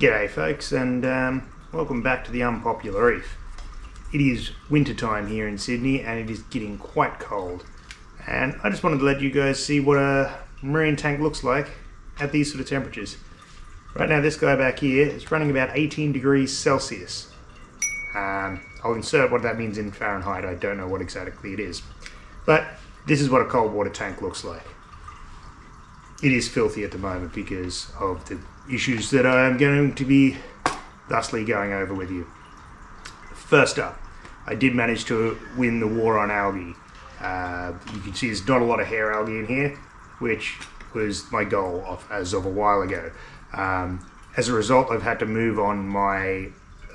G'day folks, and welcome back to the Unpopular Reef. It is winter time here in Sydney and it is getting quite cold, and I just wanted to let you guys see what a marine tank looks like at these sort of temperatures. Right now this guy back here is running about 18 degrees Celsius. I'll insert what that means in Fahrenheit. I don't know what exactly it is, but this is what a cold water tank looks like. It is filthy at the moment because of the issues that I am going to be thusly going over with you. First up, I did manage to win the war on algae. You can see there's not a lot of hair algae in here, which was my goal as of a while ago. As a result, I've had to move on my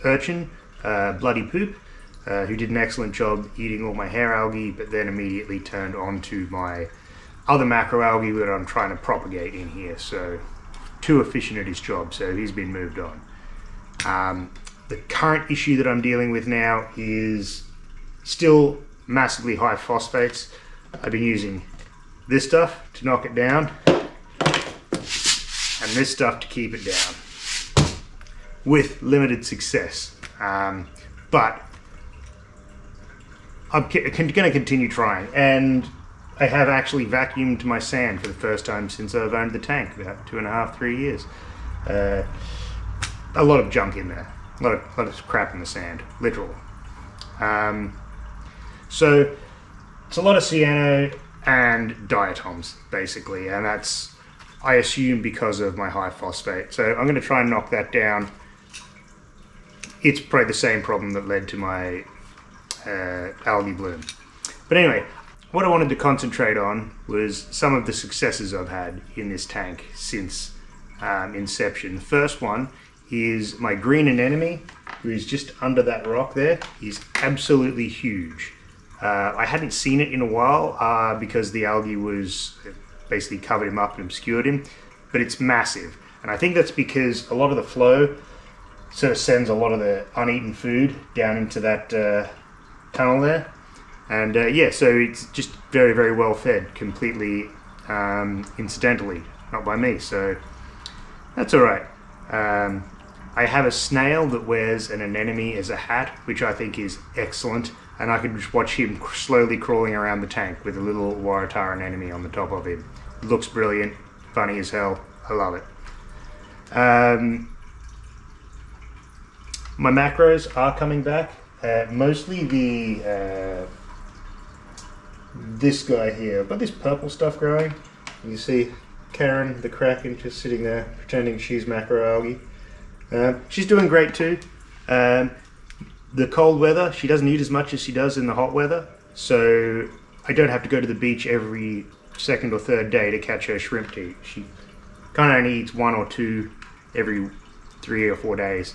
urchin, Bloody Poop, who did an excellent job eating all my hair algae, but then immediately turned on to my other macroalgae that I'm trying to propagate in here. So too efficient at his job, so he's been moved on. The current issue that I'm dealing with now is still massively high phosphates. I've been using this stuff to knock it down and this stuff to keep it down, with limited success. But I'm going to continue trying, and I have actually vacuumed my sand for the first time since I've owned the tank, about 2.5, 3 years. A lot of junk in there, a lot of crap in the sand, literal. So it's a lot of cyano and diatoms basically, and that's, I assume, because of my high phosphate. So I'm going to try and knock that down. It's probably the same problem that led to my algae bloom. But anyway, what I wanted to concentrate on was some of the successes I've had in this tank since inception. The first one is my green anemone, who is just under that rock there. He's absolutely huge. I hadn't seen it in a while because the algae was basically covered him up and obscured him, but it's massive. And I think that's because a lot of the flow sort of sends a lot of the uneaten food down into that tunnel there. And yeah, so it's just very, very well fed, completely incidentally, not by me, so that's all right. I have a snail that wears an anemone as a hat, which I think is excellent, and I can just watch him slowly crawling around the tank with a little Waratah anemone on the top of him. It looks brilliant, funny as hell, I love it. My macros are coming back, mostly this guy here. I've got this purple stuff growing. You see Karen the Kraken just sitting there pretending she's macroalgae. She's doing great too. The cold weather, she doesn't eat as much as she does in the hot weather, so I don't have to go to the beach every second or third day to catch her shrimp to eat. She kind of only eats 1 or 2 every 3 or 4 days.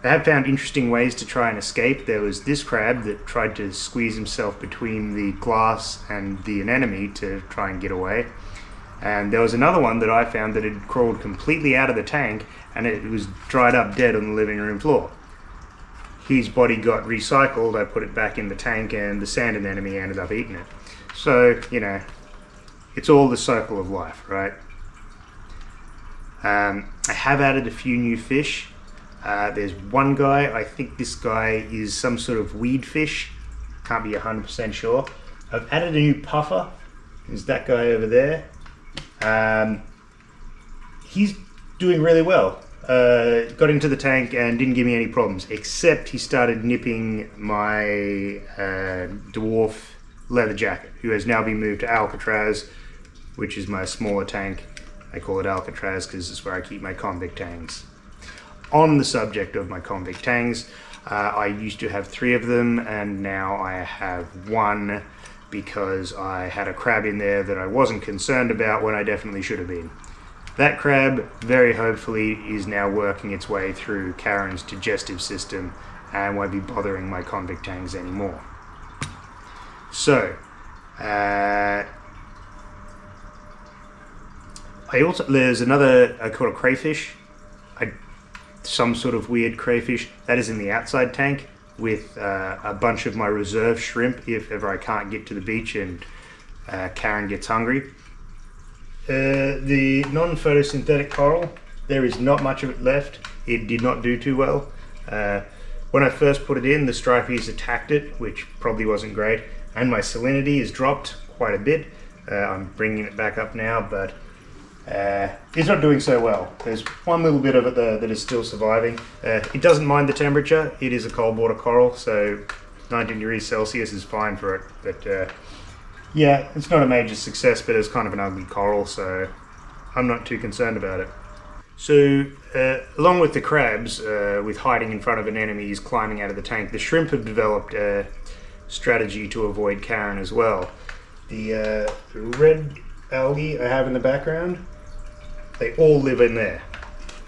I have found interesting ways to try and escape. There was this crab that tried to squeeze himself between the glass and the anemone to try and get away. And there was another one that I found that had crawled completely out of the tank and it was dried up dead on the living room floor. His body got recycled, I put it back in the tank, and the sand anemone ended up eating it. So, you know, it's all the circle of life, right? I have added a few new fish. There's one guy, I think this guy is some sort of weed fish, can't be 100% sure. I've added a new puffer, there's that guy over there. He's doing really well. Got into the tank and didn't give me any problems, except he started nipping my dwarf leather jacket, who has now been moved to Alcatraz, which is my smaller tank. I call it Alcatraz because it's where I keep my convict tangs. On the subject of my convict tangs, I used to have 3 of them and now I have 1 because I had a crab in there that I wasn't concerned about when I definitely should have been. That crab, very hopefully, is now working its way through Karen's digestive system and won't be bothering my convict tangs anymore. So, there's another, I call it crayfish. Some sort of weird crayfish. That is in the outside tank with a bunch of my reserve shrimp if ever I can't get to the beach and Karen gets hungry. The non-photosynthetic coral there is not much of it left. It did not do too well. When I first put it in, the stripies attacked it, which probably wasn't great, and my salinity has dropped quite a bit. I'm bringing it back up now, but it's not doing so well. There's one little bit of it that is still surviving. It doesn't mind the temperature. It is a cold water coral, so 19 degrees Celsius is fine for it. But yeah, it's not a major success, but it's kind of an ugly coral, so I'm not too concerned about it. So, along with the crabs, with hiding in front of an enemy is climbing out of the tank, the shrimp have developed a strategy to avoid Karen as well. The red algae I have in the background, they all live in there.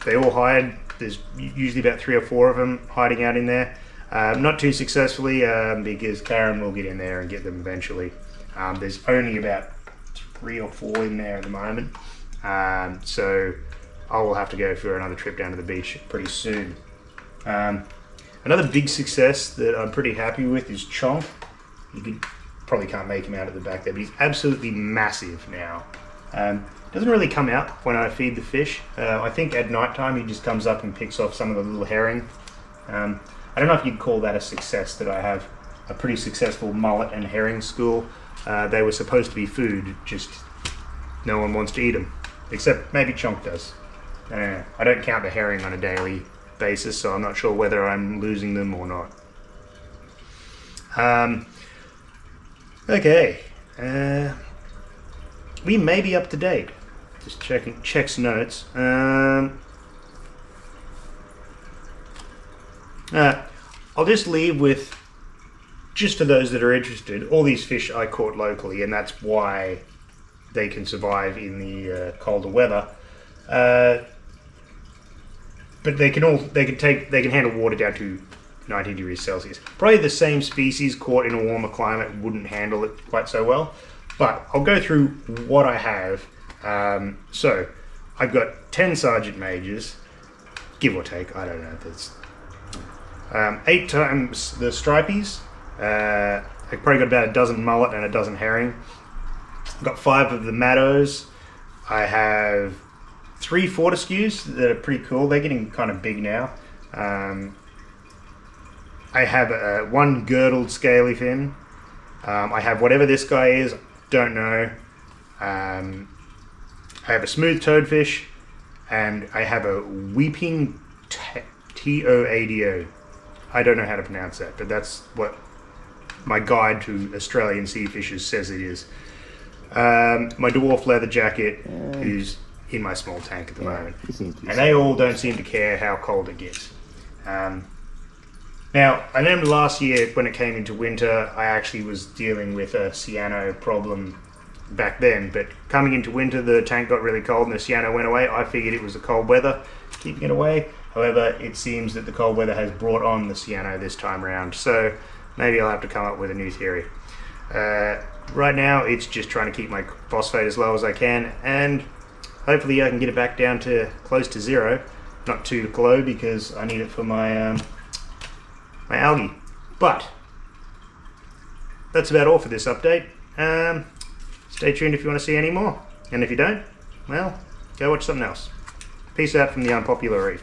They all hide. There's usually about 3 or 4 of them hiding out in there. Not too successfully, because Karen will get in there and get them eventually. There's only about 3 or 4 in there at the moment. So I will have to go for another trip down to the beach pretty soon. Another big success that I'm pretty happy with is Chonk. You probably can't make him out at the back there, but he's absolutely massive now. Doesn't really come out when I feed the fish. I think at night time he just comes up and picks off some of the little herring. I don't know if you'd call that a success, that I have a pretty successful mullet and herring school. They were supposed to be food, just no one wants to eat them. Except maybe Chonk does. I don't count the herring on a daily basis, so I'm not sure whether I'm losing them or not. Okay. We may be up to date. Just checking checks notes. I'll just leave with, just for those that are interested, all these fish I caught locally, and that's why they can survive in the colder weather. But they can handle water down to 19 degrees Celsius. Probably the same species caught in a warmer climate wouldn't handle it quite so well. But I'll go through what I have. So I've got 10 Sergeant Majors, give or take. I don't know. That's 8 times the stripies. I've probably got about a dozen mullet and a dozen herring. I've got 5 of the maddos. I have 3 Fortescues that are pretty cool. They're getting kind of big now. I have 1 girdled scaly fin. I have whatever this guy is, don't know. I have a smooth toadfish, and I have a weeping Toado. I don't know how to pronounce that, but that's what my guide to Australian sea fishes says it is. My dwarf leather jacket is in my small tank at the moment, and they all don't seem to care how cold it gets. Now, I know last year when it came into winter, I actually was dealing with a cyano problem back then, but coming into winter, the tank got really cold and the cyano went away. I figured it was the cold weather keeping it away. However, it seems that the cold weather has brought on the cyano this time around, so maybe I'll have to come up with a new theory. Right now, it's just trying to keep my phosphate as low as I can, and hopefully I can get it back down to close to 0. Not too low, because I need it for my my algae. But that's about all for this update. Stay tuned if you want to see any more, and if you don't, well, go watch something else. Peace out from the Unpopular Reef.